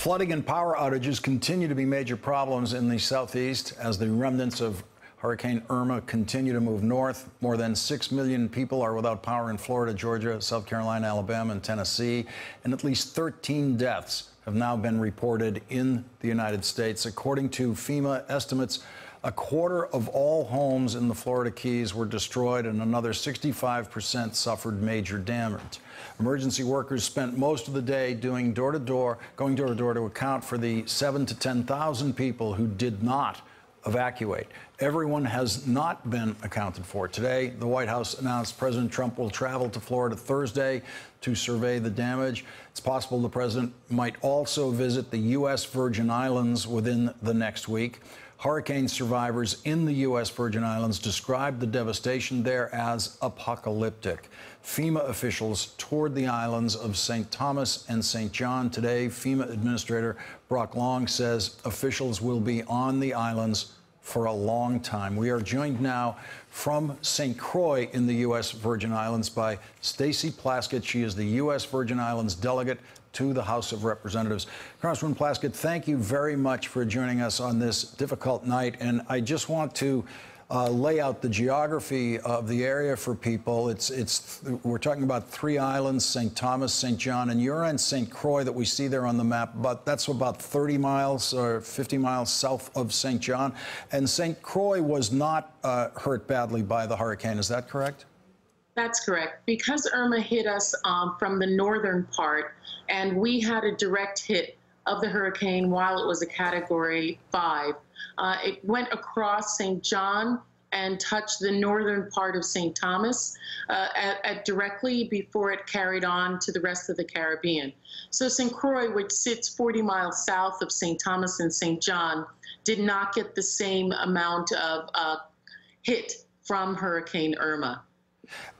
Flooding and power outages continue to be major problems in the southeast as the remnants of Hurricane Irma continue to move north. More than 6 million people are without power in Florida, Georgia, South Carolina, Alabama, and Tennessee, and at least 13 deaths have now been reported in the United States. According to FEMA estimates, a quarter of all homes in the Florida Keys were destroyed and another 65% suffered major damage. Emergency workers spent most of the day going door to door to account for the 7,000 to 10,000 people who did not evacuate. Everyone has not been accounted for. Today, the White House announced President Trump will travel to Florida Thursday to survey the damage. It's possible the president might also visit the U.S. Virgin Islands within the next week. Hurricane survivors in the U.S. Virgin Islands described the devastation there as apocalyptic. FEMA officials toured the islands of St. Thomas and St. John today. FEMA Administrator Brock Long says officials will be on the islands for a long time. We are joined now from St. Croix in the U.S. Virgin Islands by Stacey Plaskett. She is the U.S. Virgin Islands delegate to the House of Representatives. Congresswoman Plaskett, thank you very much for joining us on this difficult night. And I just want to lay out the geography of the area for people. We're talking about three islands: St. Thomas, St. John, and you're in St. Croix that we see there on the map. But that's about 30 miles or 50 miles south of St. John. And St. Croix was not hurt badly by the hurricane. Is that correct? That's correct. Because Irma hit us from the northern part, and we had a direct hit of the hurricane while it was a Category 5. It went across St. John and touched the northern part of St. Thomas directly before it carried on to the rest of the Caribbean. So St. Croix, which sits 40 miles south of St. Thomas and St. John, did not get the same amount of hit from Hurricane Irma.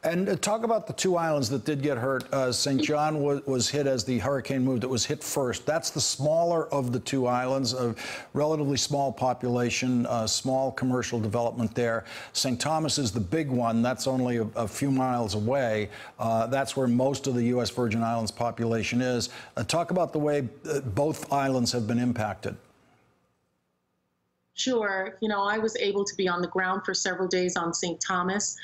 And talk about the two islands that did get hurt. St. John was hit as the hurricane moved. It was hit first. That's the smaller of the two islands, a relatively small population, small commercial development there. St. Thomas is the big one. That's only a few miles away. That's where most of the U.S. Virgin Islands population is. Talk about the way both islands have been impacted. Sure. You know, I was able to be on the ground for several days on St. Thomas.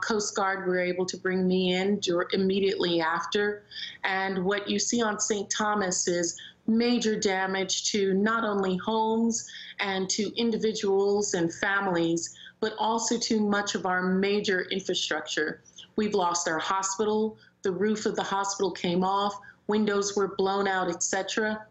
Coast Guard were able to bring me in immediately after. And what you see on St. Thomas is major damage to not only homes and to individuals and families, but also to much of our major infrastructure. We've lost our hospital. The roof of the hospital came off. Windows were blown out, etc.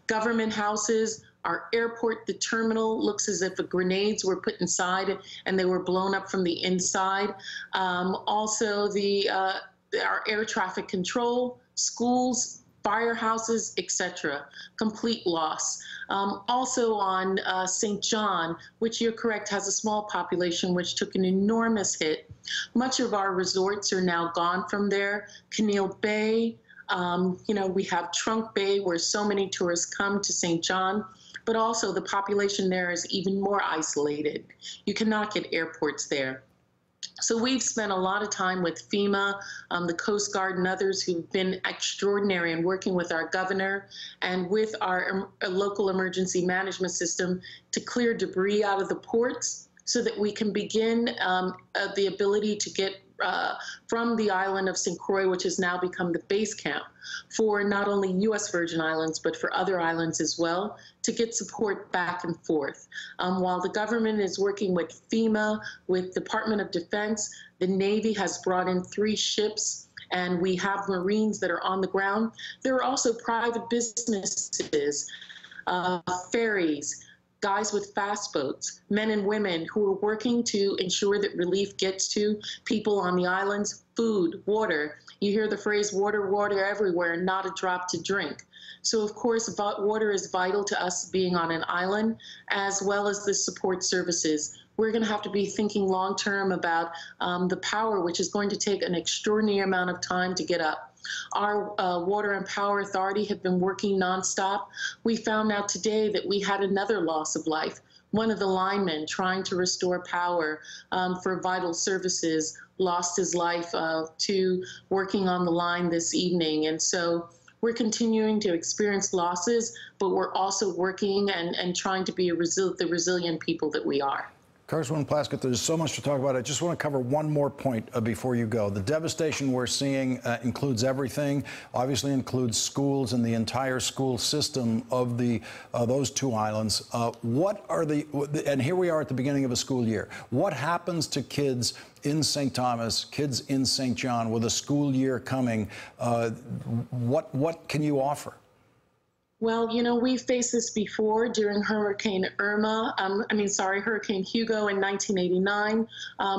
Government houses. Our airport, the terminal, looks as if the grenades were put inside and they were blown up from the inside. Also, our air traffic control, schools, firehouses, etc. Complete loss. Also on St. John, which you're correct, has a small population, which took an enormous hit. Much of our resorts are now gone from there. Kinneil Bay, you know, we have Trunk Bay, where so many tourists come to St. John. But also the population there is even more isolated. You cannot get airports there. So we've spent a lot of time with FEMA, the Coast Guard, and others who've been extraordinary in working with our governor and with our local emergency management system to clear debris out of the ports so that we can begin the ability to get from the island of St. Croix, which has now become the base camp for not only U.S. Virgin Islands, but for other islands as well, to get support back and forth. While the government is working with FEMA, with Department of Defense, the Navy has brought in 3 ships, and we have Marines that are on the ground. There are also private businesses, ferries, guys with fast boats, men and women who are working to ensure that relief gets to people on the islands, food, water. You hear the phrase water, water everywhere, not a drop to drink. So of course, water is vital to us being on an island, as well as the support services. We're going to have to be thinking long-term about the power, which is going to take an extraordinary amount of time to get up. Our Water and Power Authority have been working nonstop. We found out today that we had another loss of life. One of the linemen trying to restore power for vital services lost his life to working on the line this evening. And so we're continuing to experience losses, but we're also working and trying to be the resilient people that we are. Congresswoman Plaskett, there's so much to talk about. I just want to cover one more point before you go. The devastation we're seeing includes everything, obviously includes schools and the entire school system of those two islands. And here we are at the beginning of a school year. What happens to kids in St. Thomas, kids in St. John with a school year coming? What can you offer? Well, you know, we faced this before during Hurricane Hugo in 1989,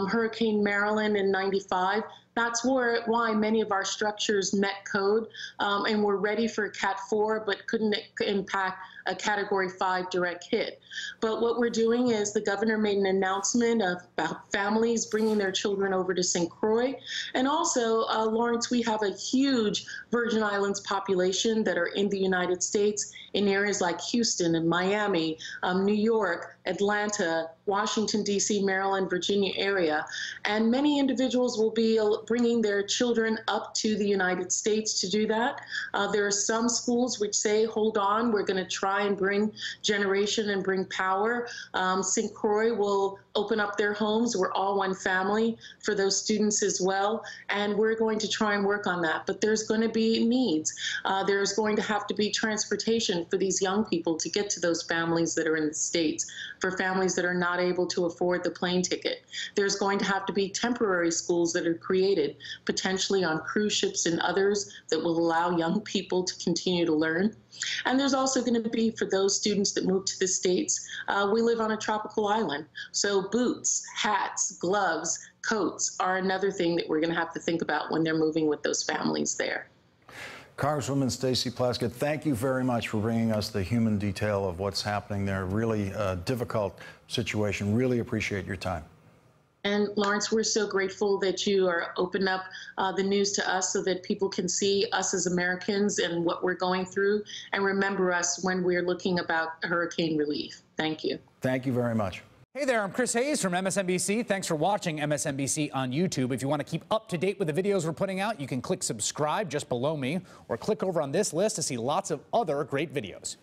Hurricane Marilyn in 95. That's why many of our structures met code and were ready for Cat 4, but couldn't impact a Category 5 direct hit. But what we're doing is the governor made an announcement about families bringing their children over to St. Croix. And also, Lawrence, we have a huge Virgin Islands population that are in the United States in areas like Houston and Miami, New York, Atlanta, Washington, D.C., Maryland, Virginia area. And many individuals will be bringing their children up to the United States to do that. There are some schools which say, hold on, we're going to try and bring generation and bring power. St. Croix will open up their homes. We're all one family for those students as well. And we're going to try and work on that. But there's going to be needs. There's going to have to be transportation for these young people to get to those families that are in the States, for families that are not able to afford the plane ticket. There's going to have to be temporary schools that are created, potentially on cruise ships and others, that will allow young people to continue to learn. And there's also going to be, for those students that move to the States, we live on a tropical island. So boots, hats, gloves, coats are another thing that we're going to have to think about when they're moving with those families there. Congresswoman Stacey Plaskett, thank you very much for bringing us the human detail of what's happening there. Really difficult situation. Really appreciate your time. And Lawrence, we're so grateful that you are opening up the news to us so that people can see us as Americans and what we're going through, and remember us when we're looking about hurricane relief. Thank you. Thank you very much. Hey there, I'm Chris Hayes from MSNBC. Thanks for watching MSNBC on YouTube. If you want to keep up to date with the videos we're putting out, you can click subscribe just below me, or click over on this list to see lots of other great videos.